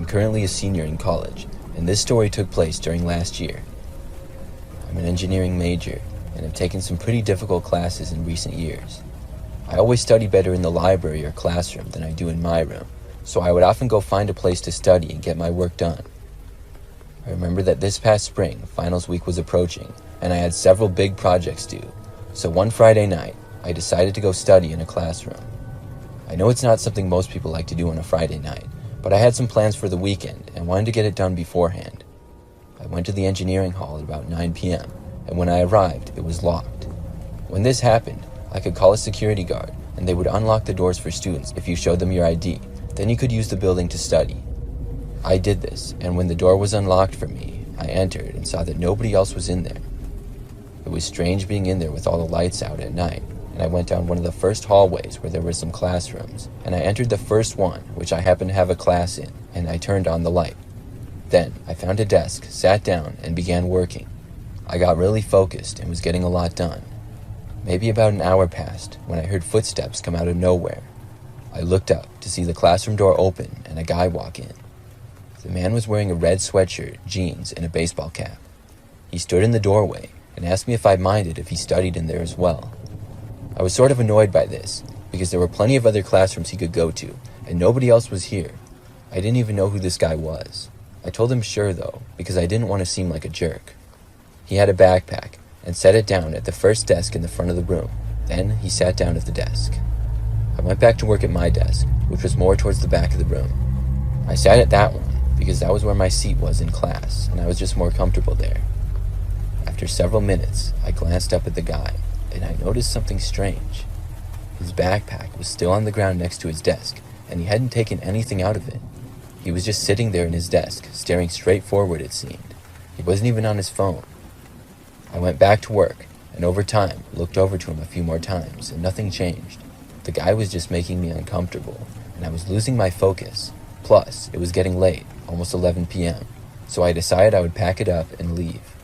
I'm currently a senior in college, and this story took place during last year. I'm an engineering major, and have taken some pretty difficult classes in recent years. I always study better in the library or classroom than I do in my room, so I would often go find a place to study and get my work done. I remember that this past spring, finals week was approaching, and I had several big projects due, so one Friday night, I decided to go study in a classroom. I know it's not something most people like to do on a Friday night, but I had some plans for the weekend and wanted to get it done beforehand. I went to the engineering hall at about 9 p.m., and when I arrived, it was locked. When this happened, I could call a security guard, and they would unlock the doors for students if you showed them your ID. Then you could use the building to study. I did this, and when the door was unlocked for me, I entered and saw that nobody else was in there. It was strange being in there with all the lights out at night, and I went down one of the first hallways where there were some classrooms, and I entered the first one, which I happened to have a class in, and I turned on the light. Then, I found a desk, sat down, and began working. I got really focused and was getting a lot done. Maybe about an hour passed when I heard footsteps come out of nowhere. I looked up to see the classroom door open and a guy walk in. The man was wearing a red sweatshirt, jeans, and a baseball cap. He stood in the doorway and asked me if I minded if he studied in there as well. I was sort of annoyed by this, because there were plenty of other classrooms he could go to, and nobody else was here. I didn't even know who this guy was. I told him sure though, because I didn't want to seem like a jerk. He had a backpack, and set it down at the first desk in the front of the room. Then he sat down at the desk. I went back to work at my desk, which was more towards the back of the room. I sat at that one, because that was where my seat was in class, and I was just more comfortable there. After several minutes, I glanced up at the guy, and I noticed something strange. His backpack was still on the ground next to his desk, and he hadn't taken anything out of it. He was just sitting there in his desk, staring straight forward, it seemed. He wasn't even on his phone. I went back to work, and over time, looked over to him a few more times, and nothing changed. The guy was just making me uncomfortable, and I was losing my focus. Plus, it was getting late, almost 11 p.m., so I decided I would pack it up and leave.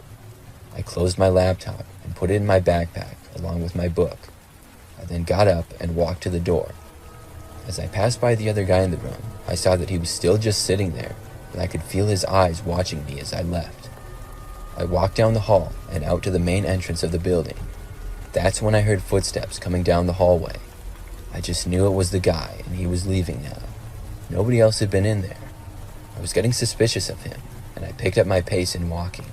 I closed my laptop and put it in my backpack, along with my book. I then got up and walked to the door. As I passed by the other guy in the room, I saw that he was still just sitting there, and I could feel his eyes watching me as I left. I walked down the hall and out to the main entrance of the building. That's when I heard footsteps coming down the hallway. I just knew it was the guy, and he was leaving now. Nobody else had been in there. I was getting suspicious of him, and I picked up my pace in walking.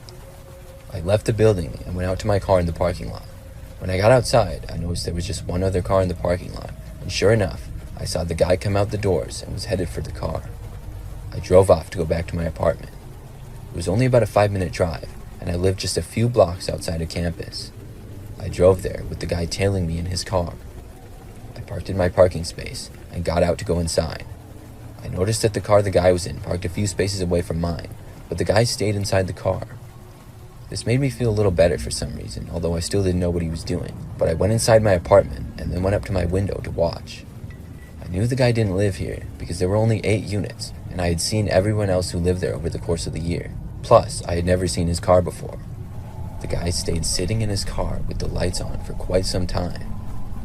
I left the building and went out to my car in the parking lot. When I got outside, I noticed there was just one other car in the parking lot, and sure enough, I saw the guy come out the doors and was headed for the car. I drove off to go back to my apartment. It was only about a 5-minute drive, and I lived just a few blocks outside of campus. I drove there with the guy tailing me in his car. I parked in my parking space and got out to go inside. I noticed that the car the guy was in parked a few spaces away from mine, but the guy stayed inside the car. This made me feel a little better for some reason, although I still didn't know what he was doing. But I went inside my apartment and then went up to my window to watch. I knew the guy didn't live here because there were only 8 units, and I had seen everyone else who lived there over the course of the year. Plus, I had never seen his car before. The guy stayed sitting in his car with the lights on for quite some time.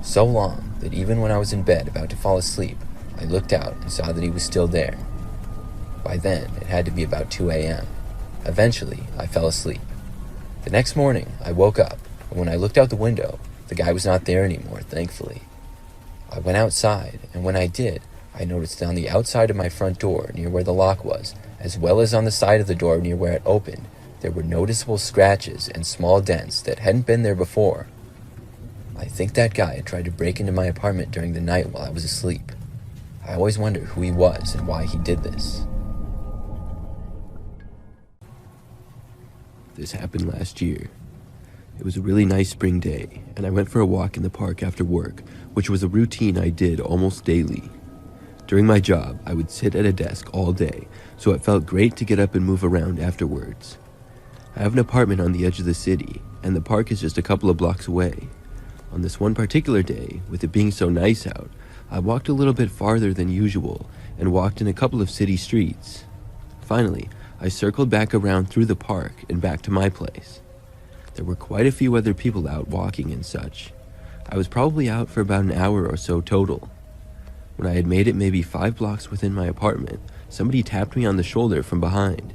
So long that even when I was in bed about to fall asleep, I looked out and saw that he was still there. By then, it had to be about 2 a.m. Eventually, I fell asleep. The next morning, I woke up, and when I looked out the window, the guy was not there anymore, thankfully. I went outside, and when I did, I noticed on the outside of my front door, near where the lock was, as well as on the side of the door near where it opened, there were noticeable scratches and small dents that hadn't been there before. I think that guy had tried to break into my apartment during the night while I was asleep. I always wondered who he was and why he did this. This happened last year. It was a really nice spring day, and I went for a walk in the park after work, which was a routine I did almost daily. During my job, I would sit at a desk all day, so it felt great to get up and move around afterwards. I have an apartment on the edge of the city, and the park is just a couple of blocks away. On this one particular day, with it being so nice out, I walked a little bit farther than usual and walked in a couple of city streets. Finally, I circled back around through the park and back to my place. There were quite a few other people out walking and such. I was probably out for about an hour or so total. When I had made it maybe 5 blocks within my apartment, somebody tapped me on the shoulder from behind.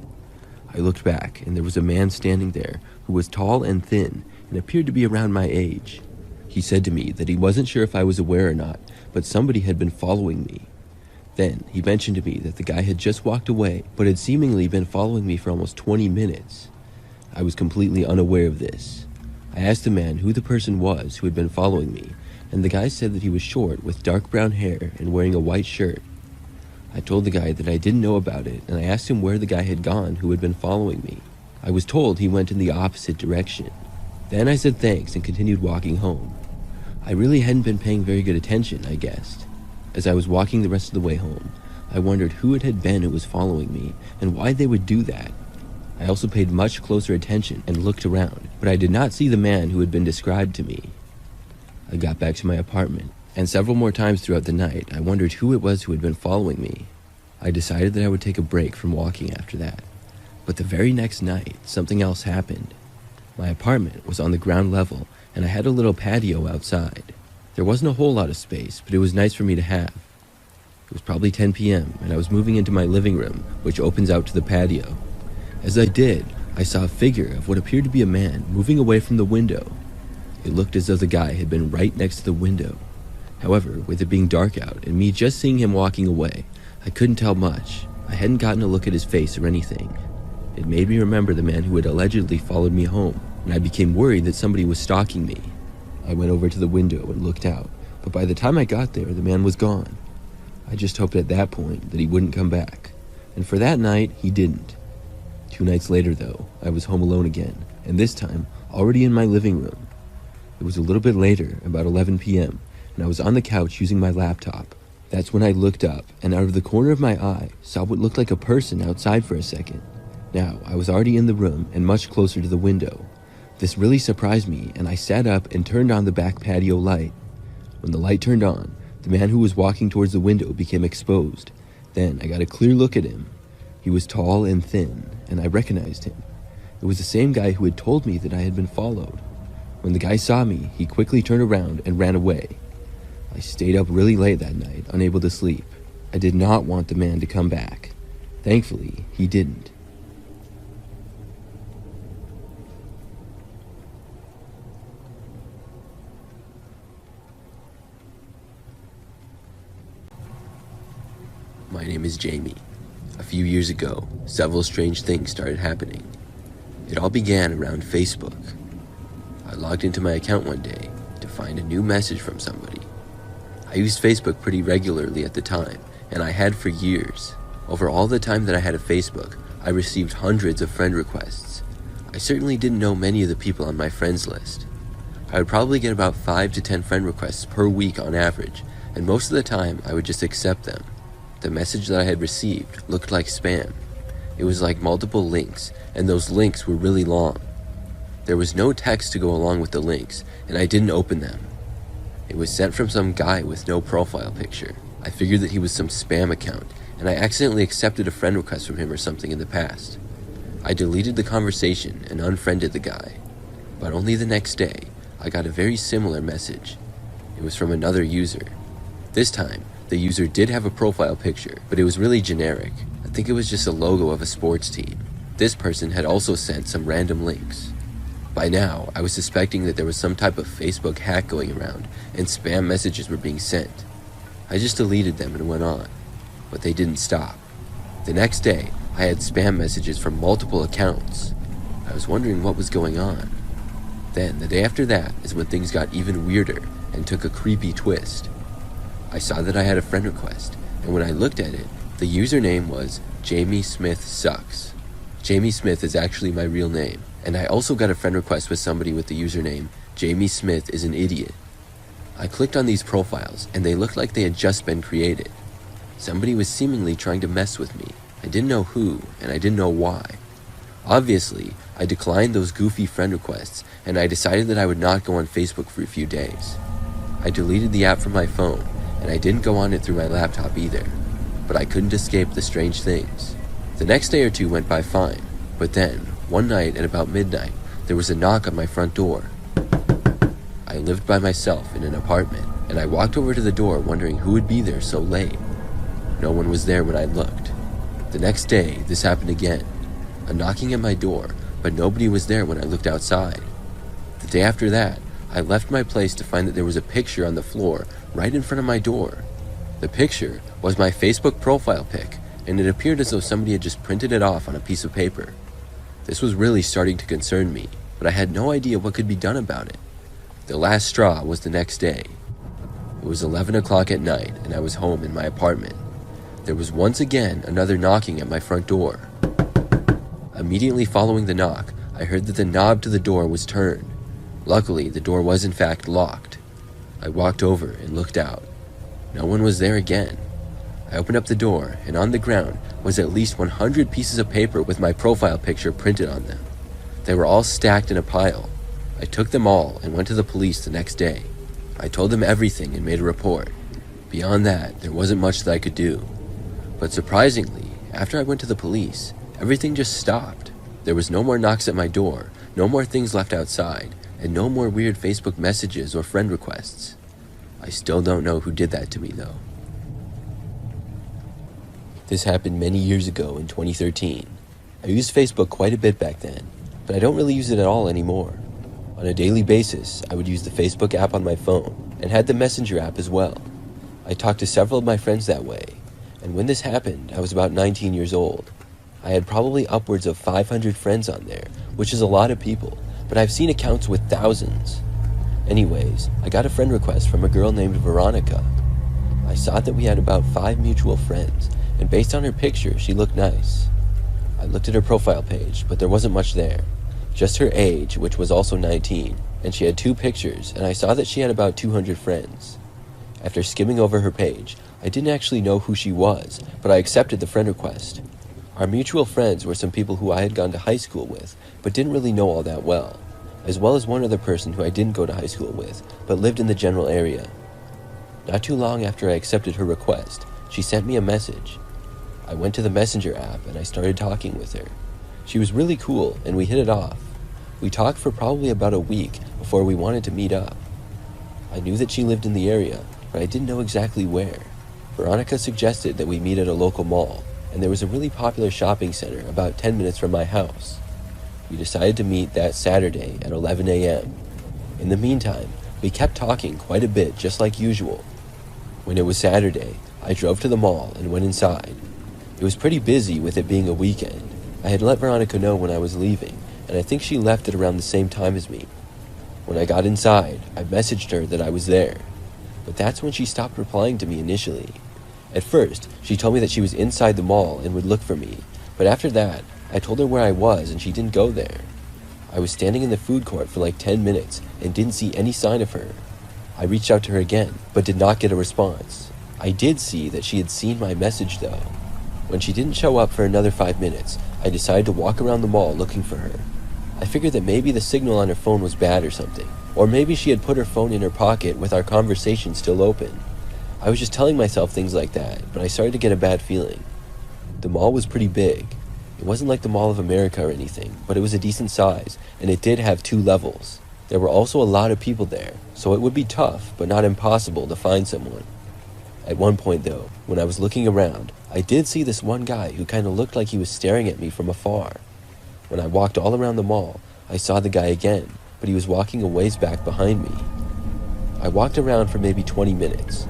I looked back, and there was a man standing there who was tall and thin and appeared to be around my age. He said to me that he wasn't sure if I was aware or not, but somebody had been following me. Then he mentioned to me that the guy had just walked away, but had seemingly been following me for almost 20 minutes. I was completely unaware of this. I asked the man who the person was who had been following me, and the guy said that he was short with dark brown hair and wearing a white shirt. I told the guy that I didn't know about it, and I asked him where the guy had gone who had been following me. I was told he went in the opposite direction. Then I said thanks and continued walking home. I really hadn't been paying very good attention, I guessed. As I was walking the rest of the way home, I wondered who it had been who was following me and why they would do that. I also paid much closer attention and looked around, but I did not see the man who had been described to me. I got back to my apartment, and several more times throughout the night, I wondered who it was who had been following me. I decided that I would take a break from walking after that. But the very next night, something else happened. My apartment was on the ground level, and I had a little patio outside. There wasn't a whole lot of space, but it was nice for me to have. It was probably 10 p.m., and I was moving into my living room, which opens out to the patio. As I did, I saw a figure of what appeared to be a man moving away from the window. It looked as though the guy had been right next to the window. However, with it being dark out and me just seeing him walking away, I couldn't tell much. I hadn't gotten a look at his face or anything. It made me remember the man who had allegedly followed me home, and I became worried that somebody was stalking me. I went over to the window and looked out, but by the time I got there, the man was gone. I just hoped at that point that he wouldn't come back, and for that night, he didn't. 2 nights later, though, I was home alone again, and this time, already in my living room. It was a little bit later, about 11 p.m., and I was on the couch using my laptop. That's when I looked up, and out of the corner of my eye, saw what looked like a person outside for a second. Now, I was already in the room and much closer to the window. This really surprised me, and I sat up and turned on the back patio light. When the light turned on, the man who was walking towards the window became exposed. Then I got a clear look at him. He was tall and thin, and I recognized him. It was the same guy who had told me that I had been followed. When the guy saw me, he quickly turned around and ran away. I stayed up really late that night, unable to sleep. I did not want the man to come back. Thankfully, he didn't. My name is Jamie. A few years ago, several strange things started happening. It all began around Facebook. I logged into my account one day to find a new message from somebody. I used Facebook pretty regularly at the time, and I had for years. Over all the time that I had a Facebook, I received hundreds of friend requests. I certainly didn't know many of the people on my friends list. I would probably get about 5 to 10 friend requests per week on average, and most of the time I would just accept them. The message that I had received looked like spam. It was like multiple links, and those links were really long. There was no text to go along with the links, and I didn't open them. It was sent from some guy with no profile picture. I figured that he was some spam account, and I accidentally accepted a friend request from him or something in the past. I deleted the conversation and unfriended the guy. But only the next day, I got a very similar message. It was from another user. This time, the user did have a profile picture, but it was really generic. I think it was just a logo of a sports team. This person had also sent some random links. By now, I was suspecting that there was some type of Facebook hack going around, and spam messages were being sent. I just deleted them and went on, but they didn't stop. The next day, I had spam messages from multiple accounts. I was wondering what was going on. Then, the day after that is when things got even weirder and took a creepy twist. I saw that I had a friend request, and when I looked at it, the username was Jamie Smith Sucks. Jamie Smith is actually my real name, and I also got a friend request with somebody with the username Jamie Smith is an idiot. I clicked on these profiles, and they looked like they had just been created. Somebody was seemingly trying to mess with me. I didn't know who, and I didn't know why. Obviously, I declined those goofy friend requests, and I decided that I would not go on Facebook for a few days. I deleted the app from my phone, and I didn't go on it through my laptop either, but I couldn't escape the strange things. The next day or two went by fine, but then, one night at about midnight, there was a knock on my front door. I lived by myself in an apartment, and I walked over to the door wondering who would be there so late. No one was there when I looked. The next day, this happened again. A knocking at my door, but nobody was there when I looked outside. The day after that, I left my place to find that there was a picture on the floor right in front of my door. The picture was my Facebook profile pic, and it appeared as though somebody had just printed it off on a piece of paper. This was really starting to concern me, but I had no idea what could be done about it. The last straw was the next day. It was 11 o'clock at night, and I was home in my apartment. There was once again another knocking at my front door. Immediately following the knock, I heard that the knob to the door was turned. Luckily, the door was in fact locked. I walked over and looked out. No one was there again. I opened up the door, and on the ground was at least 100 pieces of paper with my profile picture printed on them. They were all stacked in a pile. I took them all and went to the police the next day. I told them everything and made a report. Beyond that, there wasn't much that I could do. But surprisingly, after I went to the police, everything just stopped. There was no more knocks at my door, no more things left outside, and no more weird Facebook messages or friend requests. I still don't know who did that to me though. This happened many years ago in 2013. I used Facebook quite a bit back then, but I don't really use it at all anymore. On a daily basis, I would use the Facebook app on my phone and had the Messenger app as well. I talked to several of my friends that way, and when this happened, I was about 19 years old. I had probably upwards of 500 friends on there, which is a lot of people, but I've seen accounts with thousands. Anyways, I got a friend request from a girl named Veronica. I saw that we had about 5 mutual friends, and based on her picture, she looked nice. I looked at her profile page, but there wasn't much there. Just her age, which was also 19, and she had 2 pictures, and I saw that she had about 200 friends. After skimming over her page, I didn't actually know who she was, but I accepted the friend request. Our mutual friends were some people who I had gone to high school with, but didn't really know all that well as one other person who I didn't go to high school with, but lived in the general area. Not too long after I accepted her request, she sent me a message. I went to the Messenger app and I started talking with her. She was really cool and we hit it off. We talked for probably about a week before we wanted to meet up. I knew that she lived in the area, but I didn't know exactly where. Veronica suggested that we meet at a local mall, and there was a really popular shopping center about 10 minutes from my house. We decided to meet that Saturday at 11 a.m. In the meantime, we kept talking quite a bit just like usual. When it was Saturday, I drove to the mall and went inside. It was pretty busy with it being a weekend. I had let Veronica know when I was leaving, and I think she left at around the same time as me. When I got inside, I messaged her that I was there, but that's when she stopped replying to me initially. At first, she told me that she was inside the mall and would look for me, but after that, I told her where I was and she didn't go there. I was standing in the food court for like 10 minutes and didn't see any sign of her. I reached out to her again, but did not get a response. I did see that she had seen my message though. When she didn't show up for another 5 minutes, I decided to walk around the mall looking for her. I figured that maybe the signal on her phone was bad or something, or maybe she had put her phone in her pocket with our conversation still open. I was just telling myself things like that, but I started to get a bad feeling. The mall was pretty big. It wasn't like the Mall of America or anything, but it was a decent size, and it did have 2 levels. There were also a lot of people there, so it would be tough, but not impossible to find someone. At one point though, when I was looking around, I did see this one guy who kind of looked like he was staring at me from afar. When I walked all around the mall, I saw the guy again, but he was walking a ways back behind me. I walked around for maybe 20 minutes.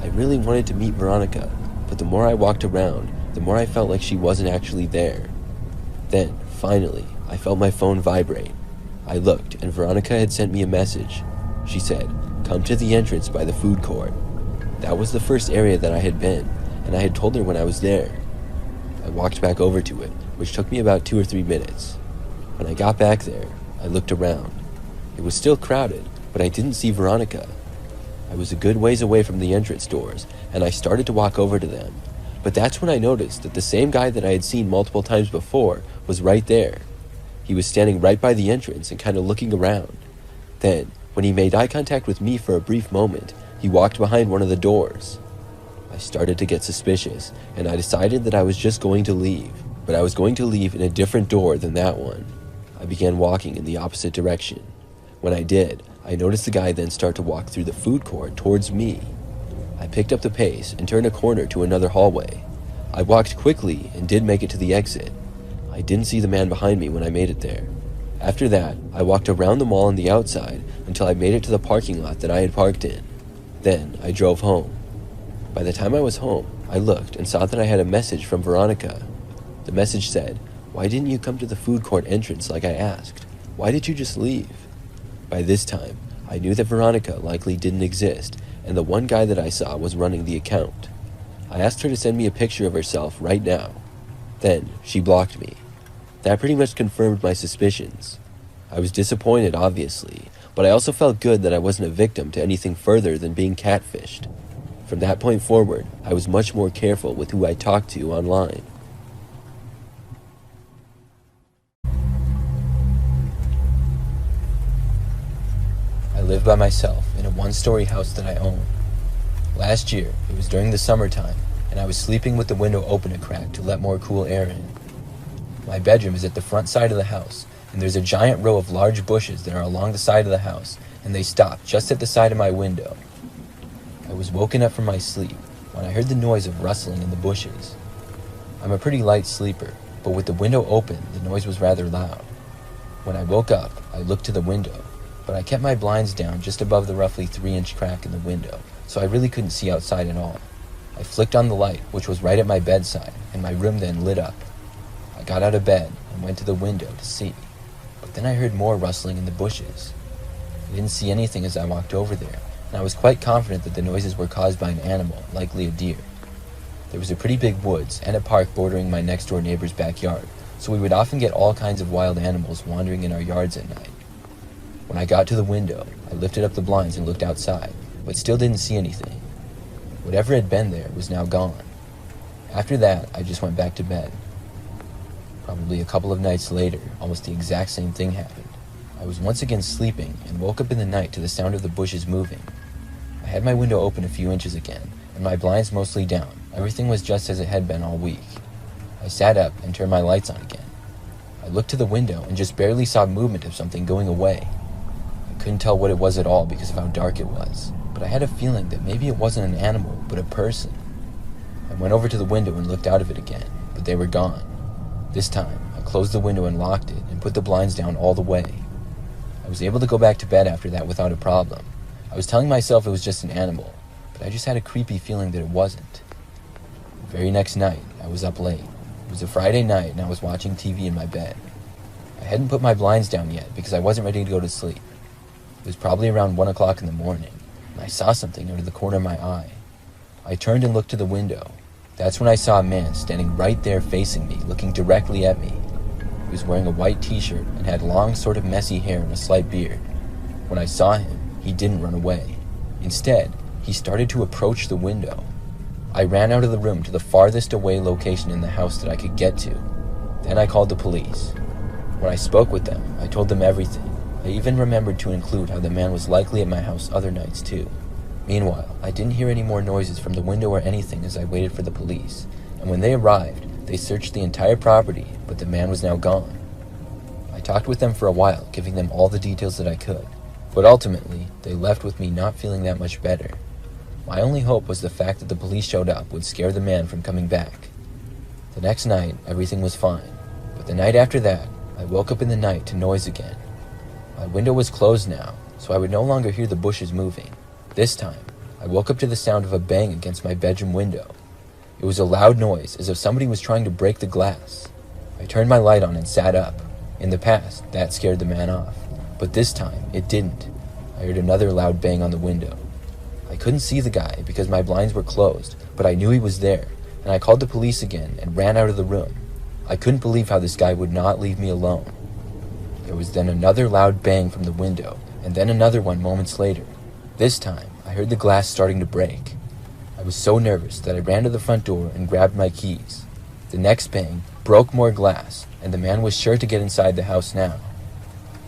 I really wanted to meet Veronica, but the more I walked around, the more I felt like she wasn't actually there. Then, finally, I felt my phone vibrate. I looked, and Veronica had sent me a message. She said, "Come to the entrance by the food court." That was the first area that I had been, and I had told her when I was there. I walked back over to it, which took me about 2 or 3 minutes. When I got back there, I looked around. It was still crowded, but I didn't see Veronica. I was a good ways away from the entrance doors, and I started to walk over to them. But that's when I noticed that the same guy that I had seen multiple times before was right there. He was standing right by the entrance and kind of looking around. Then, when he made eye contact with me for a brief moment, he walked behind one of the doors. I started to get suspicious, and I decided that I was just going to leave, but I was going to leave in a different door than that one. I began walking in the opposite direction. When I did, I noticed the guy then start to walk through the food court towards me. I picked up the pace and turned a corner to another hallway. I walked quickly and did make it to the exit. I didn't see the man behind me when I made it there. After that, I walked around the mall on the outside until I made it to the parking lot that I had parked in. Then I drove home. By the time I was home, I looked and saw that I had a message from Veronica. The message said, "Why didn't you come to the food court entrance like I asked? Why did you just leave?" By this time, I knew that Veronica likely didn't exist, and the one guy that I saw was running the account. I asked her to send me a picture of herself right now. Then she blocked me. That pretty much confirmed my suspicions. I was disappointed, obviously, but I also felt good that I wasn't a victim to anything further than being catfished. From that point forward, I was much more careful with who I talked to online. I live by myself in a one-story house that I own. Last year, it was during the summertime, and I was sleeping with the window open a crack to let more cool air in. My bedroom is at the front side of the house, and there's a giant row of large bushes that are along the side of the house, and they stop just at the side of my window. I was woken up from my sleep when I heard the noise of rustling in the bushes. I'm a pretty light sleeper, but with the window open, the noise was rather loud. When I woke up, I looked to the window, but I kept my blinds down just above the roughly 3-inch crack in the window, so I really couldn't see outside at all. I flicked on the light, which was right at my bedside, and my room then lit up. I got out of bed and went to the window to see, but then I heard more rustling in the bushes. I didn't see anything as I walked over there, and I was quite confident that the noises were caused by an animal, likely a deer. There was a pretty big woods and a park bordering my next-door neighbor's backyard, so we would often get all kinds of wild animals wandering in our yards at night. When I got to the window, I lifted up the blinds and looked outside, but still didn't see anything. Whatever had been there was now gone. After that, I just went back to bed. Probably a couple of nights later, almost the exact same thing happened. I was once again sleeping and woke up in the night to the sound of the bushes moving. I had my window open a few inches again, and my blinds mostly down. Everything was just as it had been all week. I sat up and turned my lights on again. I looked to the window and just barely saw movement of something going away. I couldn't tell what it was at all because of how dark it was, but I had a feeling that maybe it wasn't an animal, but a person. I went over to the window and looked out of it again, but they were gone. This time, I closed the window and locked it and put the blinds down all the way. I was able to go back to bed after that without a problem. I was telling myself it was just an animal, but I just had a creepy feeling that it wasn't. The very next night, I was up late. It was a Friday night and I was watching TV in my bed. I hadn't put my blinds down yet because I wasn't ready to go to sleep. It was probably around 1 o'clock in the morning, and I saw something out of the corner of my eye. I turned and looked to the window. That's when I saw a man standing right there facing me, looking directly at me. He was wearing a white t-shirt and had long, sort of messy hair and a slight beard. When I saw him, he didn't run away. Instead, he started to approach the window. I ran out of the room to the farthest away location in the house that I could get to. Then I called the police. When I spoke with them, I told them everything. I even remembered to include how the man was likely at my house other nights too. Meanwhile, I didn't hear any more noises from the window or anything as I waited for the police, and when they arrived, they searched the entire property, but the man was now gone. I talked with them for a while, giving them all the details that I could, but ultimately, they left with me not feeling that much better. My only hope was the fact that the police showed up would scare the man from coming back. The next night, everything was fine, but the night after that, I woke up in the night to noise again. My window was closed now, so I would no longer hear the bushes moving. This time, I woke up to the sound of a bang against my bedroom window. It was a loud noise, as if somebody was trying to break the glass. I turned my light on and sat up. In the past, that scared the man off, but this time, it didn't. I heard another loud bang on the window. I couldn't see the guy because my blinds were closed, but I knew he was there, and I called the police again and ran out of the room. I couldn't believe how this guy would not leave me alone. There was then another loud bang from the window, and then another one moments later. This time, I heard the glass starting to break. I was so nervous that I ran to the front door and grabbed my keys. The next bang broke more glass, and the man was sure to get inside the house now.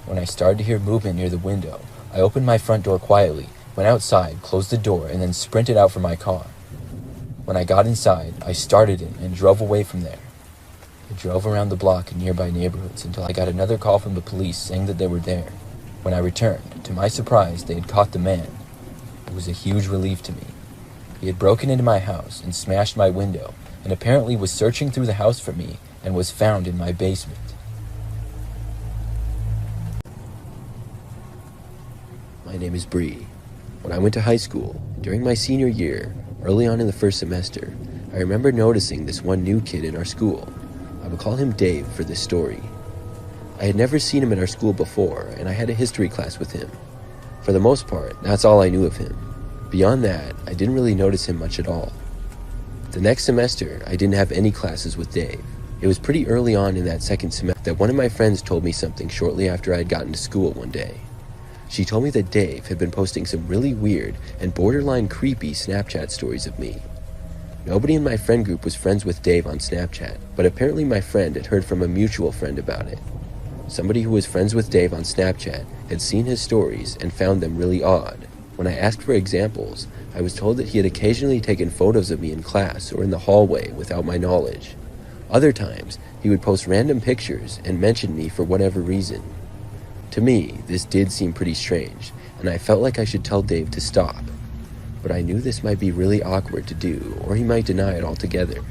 When I started to hear movement near the window, I opened my front door quietly, went outside, closed the door, and then sprinted out for my car. When I got inside, I started it and drove away from there. I drove around the block in nearby neighborhoods until I got another call from the police saying that they were there. When I returned, to my surprise, they had caught the man. It was a huge relief to me. He had broken into my house and smashed my window, and apparently was searching through the house for me and was found in my basement. My name is Bree. When I went to high school, during my senior year, early on in the first semester, I remember noticing this one new kid in our school. I would call him Dave for this story. I had never seen him at our school before, and I had a history class with him. For the most part, that's all I knew of him. Beyond that, I didn't really notice him much at all. The next semester, I didn't have any classes with Dave. It was pretty early on in that second semester that one of my friends told me something shortly after I had gotten to school one day. She told me that Dave had been posting some really weird and borderline creepy Snapchat stories of me. Nobody in my friend group was friends with Dave on Snapchat, but apparently my friend had heard from a mutual friend about it. Somebody who was friends with Dave on Snapchat had seen his stories and found them really odd. When I asked for examples, I was told that he had occasionally taken photos of me in class or in the hallway without my knowledge. Other times, he would post random pictures and mention me for whatever reason. To me, this did seem pretty strange, and I felt like I should tell Dave to stop. But I knew this might be really awkward to do, or he might deny it altogether.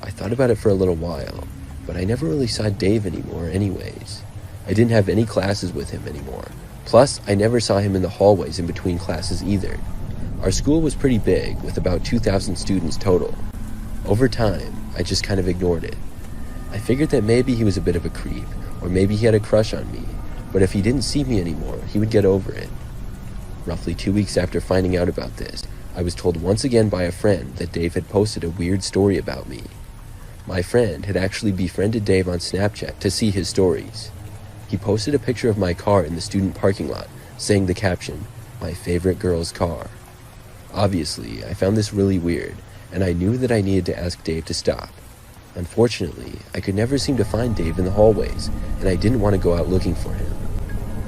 I thought about it for a little while, but I never really saw Dave anymore anyways. I didn't have any classes with him anymore. Plus, I never saw him in the hallways in between classes either. Our school was pretty big, with about 2,000 students total. Over time, I just kind of ignored it. I figured that maybe he was a bit of a creep, or maybe he had a crush on me, but if he didn't see me anymore, he would get over it. Roughly 2 weeks after finding out about this, I was told once again by a friend that Dave had posted a weird story about me. My friend had actually befriended Dave on Snapchat to see his stories. He posted a picture of my car in the student parking lot, saying the caption, "My favorite girl's car." Obviously, I found this really weird, and I knew that I needed to ask Dave to stop. Unfortunately, I could never seem to find Dave in the hallways, and I didn't want to go out looking for him.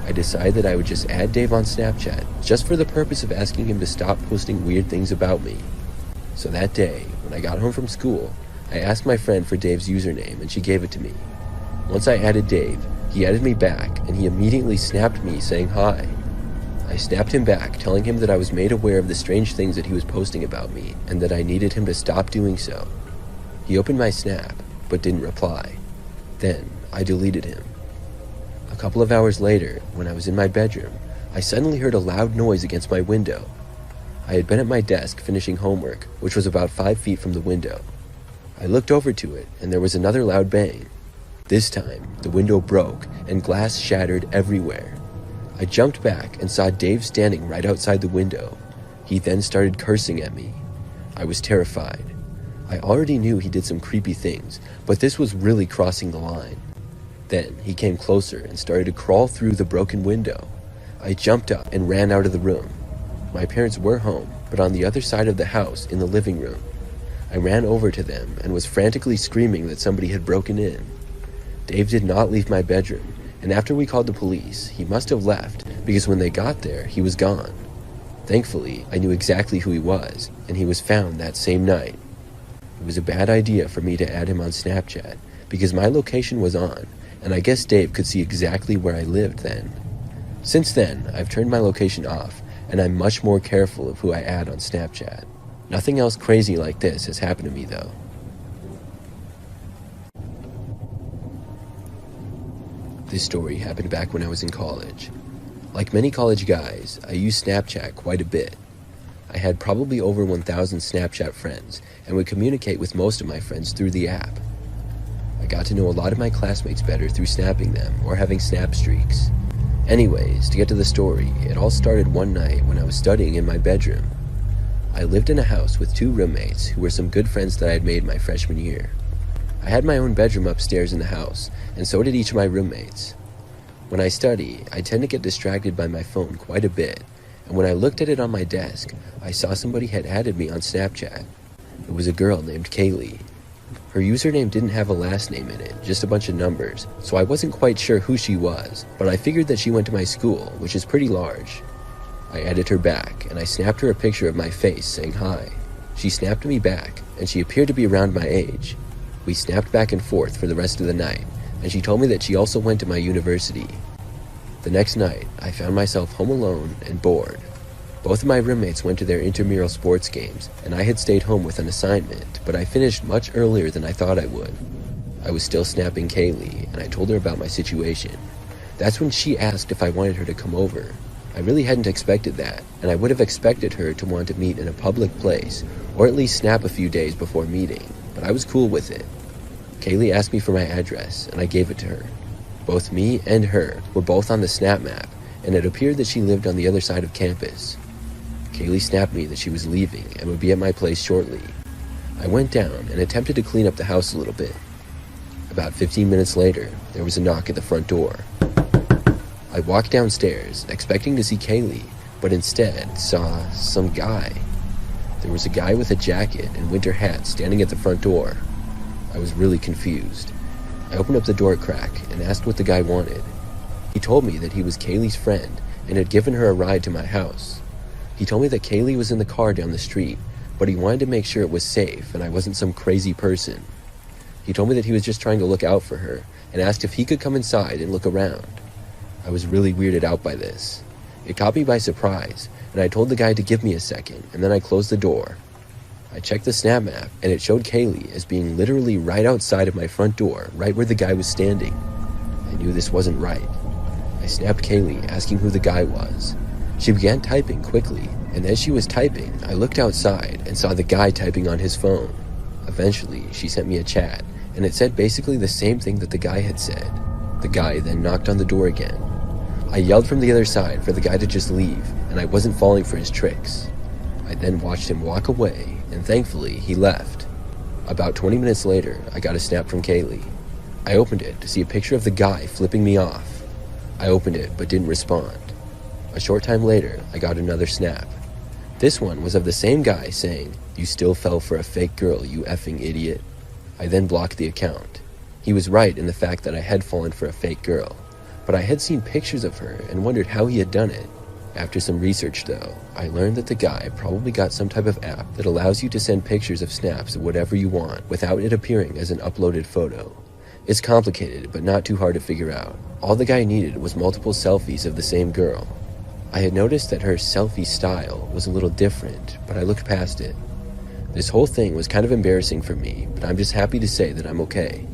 I decided that I would just add Dave on Snapchat, just for the purpose of asking him to stop posting weird things about me. So that day, when I got home from school, I asked my friend for Dave's username, and she gave it to me. Once I added Dave, he added me back, and he immediately snapped me saying hi. I snapped him back, telling him that I was made aware of the strange things that he was posting about me, and that I needed him to stop doing so. He opened my snap, but didn't reply. Then, I deleted him. A couple of hours later, when I was in my bedroom, I suddenly heard a loud noise against my window. I had been at my desk finishing homework, which was about 5 feet from the window. I looked over to it, and there was another loud bang. This time, the window broke, and glass shattered everywhere. I jumped back and saw Dave standing right outside the window. He then started cursing at me. I was terrified. I already knew he did some creepy things, but this was really crossing the line. Then he came closer and started to crawl through the broken window. I jumped up and ran out of the room. My parents were home, but on the other side of the house in the living room. I ran over to them and was frantically screaming that somebody had broken in. Dave did not leave my bedroom, and after we called the police, he must have left because when they got there, he was gone. Thankfully, I knew exactly who he was, and he was found that same night. It was a bad idea for me to add him on Snapchat because my location was on, and I guess Dave could see exactly where I lived then. Since then, I've turned my location off, and I'm much more careful of who I add on Snapchat. Nothing else crazy like this has happened to me though. This story happened back when I was in college. Like many college guys, I used Snapchat quite a bit. I had probably over 1,000 Snapchat friends and would communicate with most of my friends through the app. I got to know a lot of my classmates better through snapping them or having snap streaks. Anyways, to get to the story, it all started one night when I was studying in my bedroom. I lived in a house with 2 roommates who were some good friends that I had made my freshman year. I had my own bedroom upstairs in the house, and so did each of my roommates. When I study, I tend to get distracted by my phone quite a bit, and when I looked at it on my desk, I saw somebody had added me on Snapchat. It was a girl named Kaylee. Her username didn't have a last name in it, just a bunch of numbers, so I wasn't quite sure who she was, but I figured that she went to my school, which is pretty large. I added her back, and I snapped her a picture of my face saying hi. She snapped me back, and she appeared to be around my age. We snapped back and forth for the rest of the night, and she told me that she also went to my university. The next night, I found myself home alone and bored. Both of my roommates went to their intramural sports games, and I had stayed home with an assignment, but I finished much earlier than I thought I would. I was still snapping Kaylee, and I told her about my situation. That's when she asked if I wanted her to come over. I really hadn't expected that, and I would have expected her to want to meet in a public place, or at least snap a few days before meeting, but I was cool with it. Kaylee asked me for my address, and I gave it to her. Both me and her were both on the snap map, and it appeared that she lived on the other side of campus. Kaylee snapped me that she was leaving and would be at my place shortly. I went down and attempted to clean up the house a little bit. About 15 minutes later, there was a knock at the front door. I walked downstairs, expecting to see Kaylee, but instead saw some guy. There was a guy with a jacket and winter hat standing at the front door. I was really confused. I opened up the door crack and asked what the guy wanted. He told me that he was Kaylee's friend and had given her a ride to my house. He told me that Kaylee was in the car down the street, but he wanted to make sure it was safe and I wasn't some crazy person. He told me that he was just trying to look out for her and asked if he could come inside and look around. I was really weirded out by this. It caught me by surprise, and I told the guy to give me a second, and then I closed the door. I checked the snap map, and it showed Kaylee as being literally right outside of my front door, right where the guy was standing. I knew this wasn't right. I snapped Kaylee, asking who the guy was. She began typing quickly, and as she was typing, I looked outside and saw the guy typing on his phone. Eventually, she sent me a chat, and it said basically the same thing that the guy had said. The guy then knocked on the door again. I yelled from the other side for the guy to just leave, and I wasn't falling for his tricks. I then watched him walk away, and thankfully, he left. About 20 minutes later, I got a snap from Kaylee. I opened it to see a picture of the guy flipping me off. I opened it, but didn't respond. A short time later, I got another snap. This one was of the same guy saying, "You still fell for a fake girl, you effing idiot." I then blocked the account. He was right in the fact that I had fallen for a fake girl, but I had seen pictures of her and wondered how he had done it. After some research though, I learned that the guy probably got some type of app that allows you to send pictures of snaps of whatever you want without it appearing as an uploaded photo. It's complicated, but not too hard to figure out. All the guy needed was multiple selfies of the same girl. I had noticed that her selfie style was a little different, but I looked past it. This whole thing was kind of embarrassing for me, but I'm just happy to say that I'm okay.